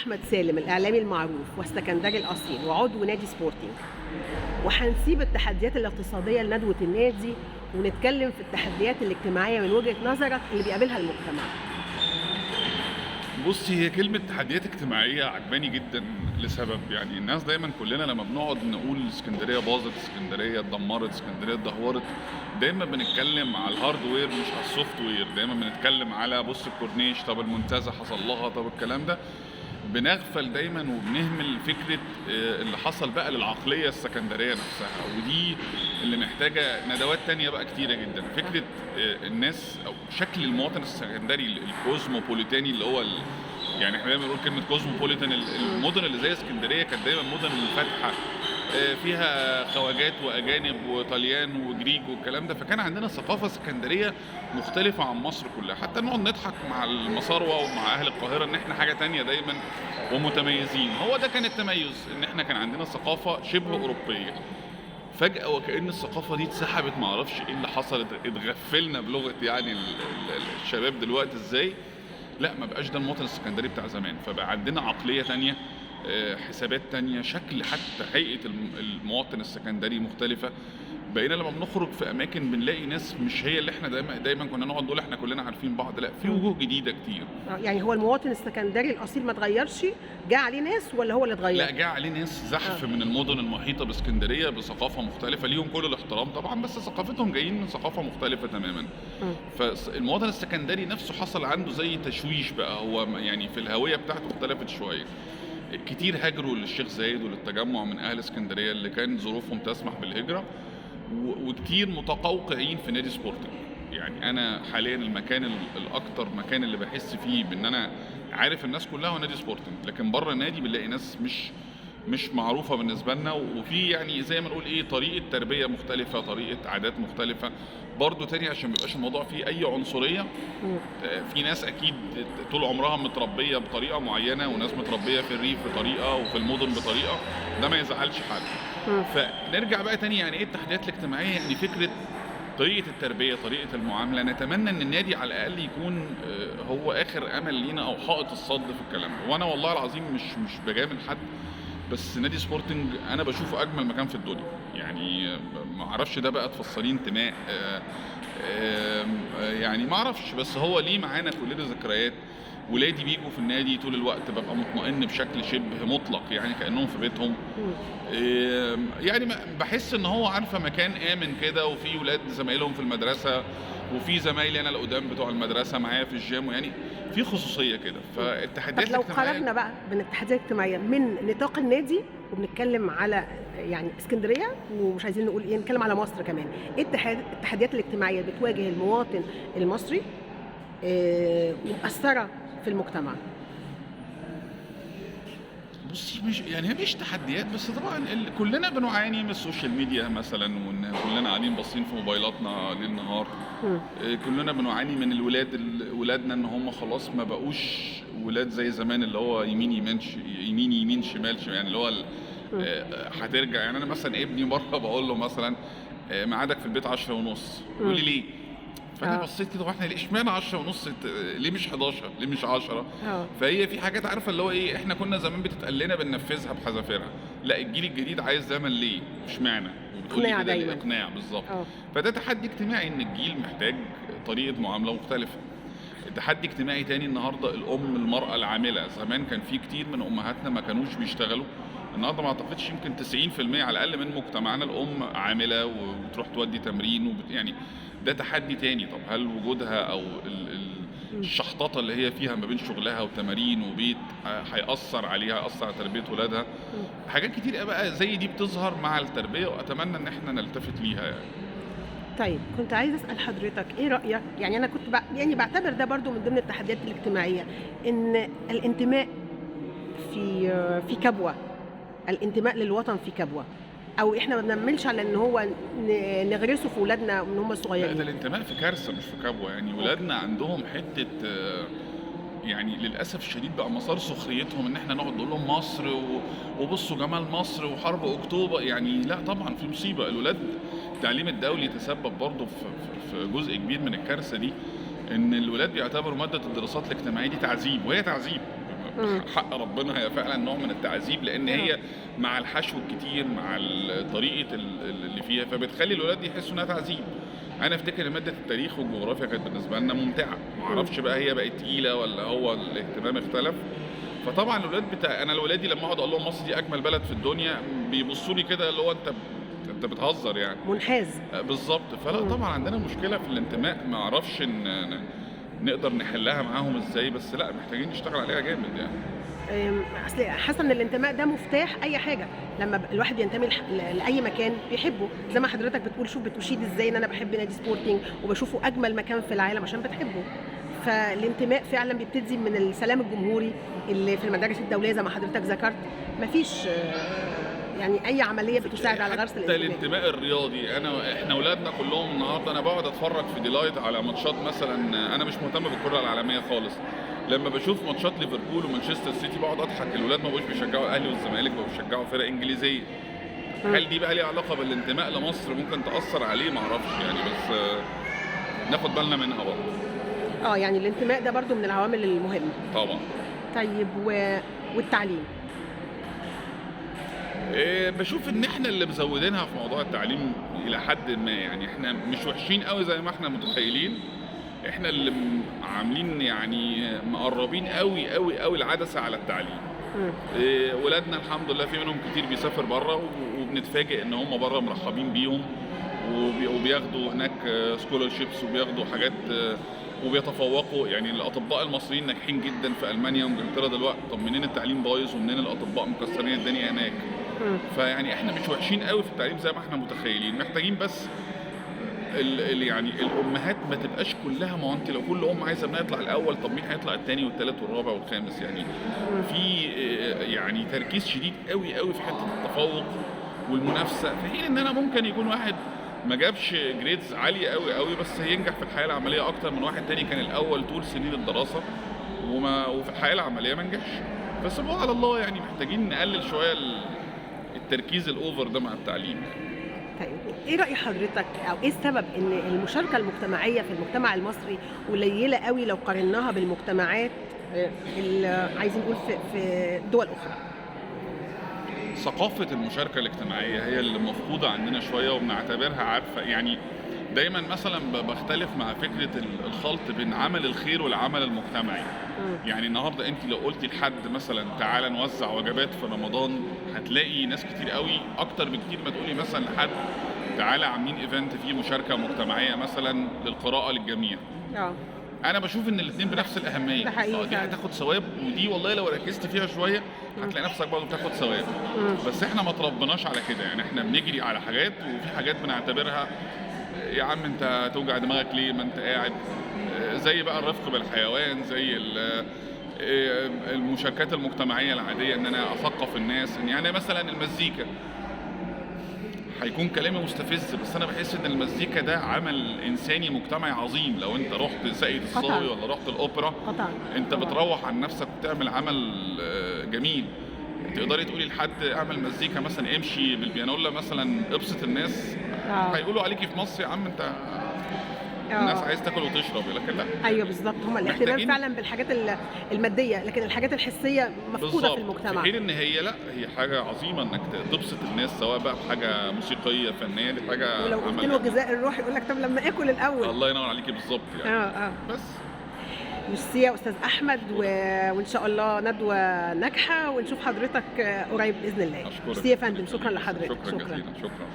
احمد سالم الاعلامي المعروف والسكندري الاصيل وعضو نادي سبورتنج، وهنسيب التحديات الاقتصاديه لندوه النادي ونتكلم في التحديات الاجتماعيه من وجهه نظرك اللي بيقابلها المجتمع. بصي، هي كلمة تحديات اجتماعية عجباني جدا لسبب. يعني الناس دايما كلنا لما بنقعد نقول اسكندرية باظت، اسكندرية اتدمرت، اسكندرية اتدهورت، دايما بنتكلم على الهاردوير مش على السوفت وير. دايما بنتكلم على بص الكورنيش، طب المنتزه حصل لها، طب الكلام ده. بنغفل دايما وبنهمل فكرة اللي حصل بقى للعقلية السكندرية نفسها، ودي اللي محتاجة ندوات تانية بقى كتيرة جدا. فكرة الناس أو شكل المواطن السكندري الكوزموبوليتاني اللي هو يعني احنا دايما بنقول كلمة كوزموبوليتان. المدن اللي زي اسكندرية كانت دايما مدن فاتحة، فيها خواجات واجانب وطليان وجريك والكلام ده، فكان عندنا ثقافه اسكندريه مختلفه عن مصر كلها. حتى نقعد نضحك مع المصاروه ومع اهل القاهره ان احنا حاجه تانية دايما ومتميزين. هو ده كان التميز، ان احنا كان عندنا ثقافه شبه اوروبيه. فجاه وكأن الثقافه دي اتسحبت، معرفش ايه اللي حصل، اتغفلنا بلغه يعني الشباب دلوقتي ازاي. لا، ما بقاش ده المواطن السكندري بتاع زمان، فبقى عندنا عقليه تانية، حسابات تانية، شكل حتى هيئة المواطن السكندري مختلفة. بقينا لما بنخرج في أماكن بنلاقي ناس مش هي اللي احنا دايما كنا نقعد نقول احنا كلنا عارفين بعض. لا، في وجوه جديدة كتير. يعني هو المواطن السكندري الاصيل ما اتغيرش، جاء عليه ناس ولا هو اللي اتغير؟ لا، جاء عليه ناس زحف من المدن المحيطة باسكندرية بثقافة مختلفة، ليهم كل الاحترام طبعا، بس ثقافتهم جايين من ثقافة مختلفة تماما. فالمواطن السكندري نفسه حصل عنده زي تشويش بقى، هو يعني في الهوية بتاعته اختلفت شوية. كتير هاجروا للشيخ زايد وللتجمع من اهل اسكندريه اللي كان ظروفهم تسمح بالهجره، وكتير متقوقعين في نادي سبورتنج. يعني انا حاليا المكان الاكتر مكان اللي بحس فيه بان انا عارف الناس كلها هو نادي سبورتنج، لكن بره النادي بنلاقي ناس مش معروفه بالنسبه لنا، وفي يعني زي ما نقول ايه، طريقه تربيه مختلفه، طريقه عادات مختلفه برضو تاني، عشان ما يبقاش الموضوع فيه اي عنصريه. في ناس اكيد طول عمرها متربيه بطريقه معينه، وناس متربيه في الريف بطريقه وفي المدن بطريقه، ده ما يزعلش حد. فنرجع بقى تاني، يعني ايه التحديات الاجتماعيه؟ يعني فكره طريقه التربيه، طريقه المعامله. نتمنى ان النادي على الاقل يكون هو اخر امل لينا او حائط الصد في الكلام ده. وانا والله العظيم مش بجامل حد، بس نادي سبورتنج انا بشوفه اجمل مكان في الدنيا. يعني ما اعرفش ده بقى تفصليه انتماء، يعني ما اعرفش، بس هو ليه معانا كلنا ذكريات. ولادي بيجوا في النادي طول الوقت، ببقى مطمئن بشكل شبه مطلق، يعني كانهم في بيتهم. يعني بحس ان هو عارفه مكان امن كده، وفي ولاد زمايلهم في المدرسه، وفي زمايلي انا القدام بتوع المدرسه معايا في الجيم، يعني في خصوصيه كده. فالتحديات طب لو الاجتماعيه، خرجنا بقى من التحديات الاجتماعيه من نطاق النادي وبنتكلم على يعني اسكندريه، ومش عايزين نقول ايه، نتكلم على مصر كمان، ايه التحديات الاجتماعيه اللي بتواجه المواطن المصري ومأثره في المجتمع؟ بصي، مش يعني هي مش تحديات، بس طبعا كلنا بنعاني من السوشيال ميديا مثلا، وان كلنا قاعدين باصين في موبايلاتنا ليل نهار. كلنا بنعاني من ولادنا ان هم خلاص ما بقوش ولاد زي زمان، اللي هو يمين يمين يمين يمين شمال شمال، يعني اللي هو هترجع. يعني انا مثلا ابني مره بقول له مثلا ميعادك في البيت 10:30، يقول لي ليه؟ فانا بصيت كده، واحنا ليه اشمعنى 10:30؟ ليه مش 11؟ ليه مش 10؟ فهي في حاجات، عارفه اللي هو ايه، احنا كنا زمان بتتقال لنا بننفذها بحذافيرها. لا، الجيل الجديد عايز دايما ليه اشمعنى، وبتقولي اقناع كده دايما. الاقناع بالظبط. فده تحدي اجتماعي، ان الجيل محتاج طريقه معامله مختلفه. تحدي اجتماعي تاني النهارده، المراه العامله. زمان كان في كتير من امهاتنا ما كانوش بيشتغلوا. النهارده ما اعتقدش، يمكن 90% على الاقل من مجتمعنا الام عامله وبتروح تودي تمرين يعني ده تحدي تاني. طب هل وجودها او الشحططه اللي هي فيها ما بين شغلها وتمارين وبيت هيأثر عليها، هيأثر على تربيه ولادها؟ حاجات كتير بقى زي دي بتظهر مع التربيه، واتمنى ان احنا نلتفت ليها يعني. طيب، كنت عايزه اسال حضرتك ايه رايك، يعني انا كنت يعني بعتبر ده برضو من ضمن التحديات الاجتماعيه، ان الانتماء في كبوه، الانتماء للوطن في كبوه، او احنا ما بنعملش على ان هو نغرسه في ولادنا من هم لا، صغيرين. ده الانتماء في كارثه مش في كبوه. يعني ولادنا عندهم حته يعني للاسف الشديد بقى مسار سخريتهم ان احنا نقعد نقول لهم مصر وبصوا جمال مصر وحرب اكتوبر. يعني لا، طبعا في مصيبه. الولاد التعليم الدولي تسبب برضه في جزء كبير من الكارثه دي، ان الولاد بيعتبروا ماده الدراسات الاجتماعيه دي تعذيب، وهي تعذيب مم. حق ربنا هي فعلا نوع من التعذيب، لان هي مع الحشو الكتير، مع طريقه اللي فيها، فبتخلي الولاد يحسوا انها تعذيب. انا افتكر ان ماده التاريخ والجغرافيا كانت بالنسبه لنا ممتعه، معرفش بقى هي بقت تقيله ولا هو الاهتمام اختلف. فطبعا الولاد انا ولادي لما اقعد اقول لهم مصر دي اجمل بلد في الدنيا بيبصوا لي كده اللي هو انت بتهزر يعني. منحاز. بالظبط. فلا طبعا عندنا مشكله في الانتماء، ما اعرفش ان نقدر نحلها معاهم ازاي، بس لا محتاجين نشتغل عليها جامد يعني. اصل حاسه ان الانتماء ده مفتاح اي حاجه. لما الواحد بينتمي لاي مكان بيحبه، زي ما حضرتك بتقول، شوف بتشيد ازاي ان انا بحب نادي سبورتنج وبشوفه اجمل مكان في العالم عشان بتحبه. فالانتماء فعلا بيبتدي من السلام الجمهوري اللي في المدارس الدوليه زي ما حضرتك ذكرت. مفيش يعني اي عمليه بتساعد على غرس حتى الانتماء الرياضي. احنا اولادنا كلهم النهارده، انا بقعد اتفرج في ديلايت على ماتشات مثلا، انا مش مهتم بالكره العالميه خالص، لما بشوف ماتشات ليفربول ومانشستر سيتي بقعد اضحك. الولاد ما بقوش بيشجعوا الاهلي والزمالك، بقوا بيشجعوا فرق انجليزيه. هل دي بقى ليها علاقه بالانتماء لمصر؟ ممكن تاثر عليه، ما اعرفش يعني، بس ناخد بالنا منها برضه. يعني الانتماء ده برضه من العوامل المهمه طبعا. طيب والتعليم؟ بشوف ان احنا اللي مزودينها في موضوع التعليم الى حد ما، يعني احنا مش وحشين قوي زي ما احنا متخيلين، احنا اللي عاملين يعني مقربين قوي قوي قوي العدسه على التعليم. ولادنا الحمد لله في منهم كتير بيسافر بره، وبنتفاجئ ان هم بره مرحبين بيهم، وبياخدوا هناك سكولرشيبس وبياخدوا حاجات وبيتفوقوا. يعني الاطباء المصريين ناجحين جدا في المانيا وانجلترا دلوقتي. طب منين التعليم بايظ ومنين الاطباء مكسرين الدنيا هناك؟ فيعني احنا مش وحشين قوي في التعليم زي ما احنا متخيلين. محتاجين بس يعني الامهات ما تبقاش كلها، ما انت لو كل ام عايزه ابنها يطلع الاول، طب مين هيطلع الثاني والثالث والرابع والخامس؟ يعني في يعني تركيز شديد قوي قوي في حته التفوق والمنافسه، في حين ان انا ممكن يكون واحد ما جابش جريدز عاليه قوي قوي بس هينجح في الحياه العمليه اكتر من واحد تاني كان الاول طول سنين الدراسه وفي الحياه العمليه ما نجحش. فسيبوها على الله يعني. محتاجين نقلل شويه التركيز الاوفر ده مع التعليم. طيب ايه رأي حضرتك، او ايه السبب ان المشاركة المجتمعية في المجتمع المصري قليلة قوي لو قارناها بالمجتمعات اللي عايزين نقول في دول اخرى؟ ثقافة المشاركة الاجتماعية هي اللي مفقودة عندنا شوية، وبنعتبرها عارفة يعني. دايما مثلا بختلف مع فكرة الخلط بين عمل الخير والعمل المجتمعي. يعني النهارده انت لو قلتي لحد مثلا تعالى نوزع وجبات في رمضان، هتلاقي ناس كتير قوي اكتر بكتير ما تقولي مثلا لحد تعالى عاملين ايفنت فيه مشاركة مجتمعية مثلا للقراءة للجميع. انا بشوف ان الاثنين بنفس الاهميه. ده حقيقي. دي هتاخد ثواب، ودي والله لو ركزت فيها شويه هتلاقي نفسك برضه بتاخد ثواب. بس احنا ما تربناش على كده يعني. احنا بنجري على حاجات، وفي حاجات بنعتبرها يا عم انت توجع دماغك ليه ما انت قاعد. زي بقى الرفق بالحيوان، زي المشاركات المجتمعيه العاديه، ان انا اثقف الناس. يعني مثلا المزيكا، هيكون كلامي مستفز بس انا بحس ان المزيكا ده عمل انساني مجتمعي عظيم. لو انت رحت ساقية الصاوي ولا رحت الاوبرا انت بتروح عن نفسك وبتعمل عمل جميل. تقدري تقولي لحد اعمل مزيكا مثلا، امشي بالبيانولا مثلا، ابسط الناس. هيقولوا عليكي في مصر يا عم انت الناس عايز تاكل وتشرب، لكن لا. ايوه بالظبط، هم الاهتمام فعلا بالحاجات الماديه، لكن الحاجات الحسيه مفقوده في المجتمع. في حين ان هي لا، هي حاجه عظيمه انك تبسط الناس، سواء بقى بحاجه موسيقيه فنيه، دي حاجه. ولو قلت له غذاء الروح يقول لك طب لما اكل الاول. الله ينور عليكي بالظبط يعني. بس ميرسي يا استاذ احمد، وان شاء الله ندوه ناجحه ونشوف حضرتك قريب باذن الله. اشكرك. ميرسي يا فندم، شكرا لحضرتك. شكرا جزيلا. شكرا.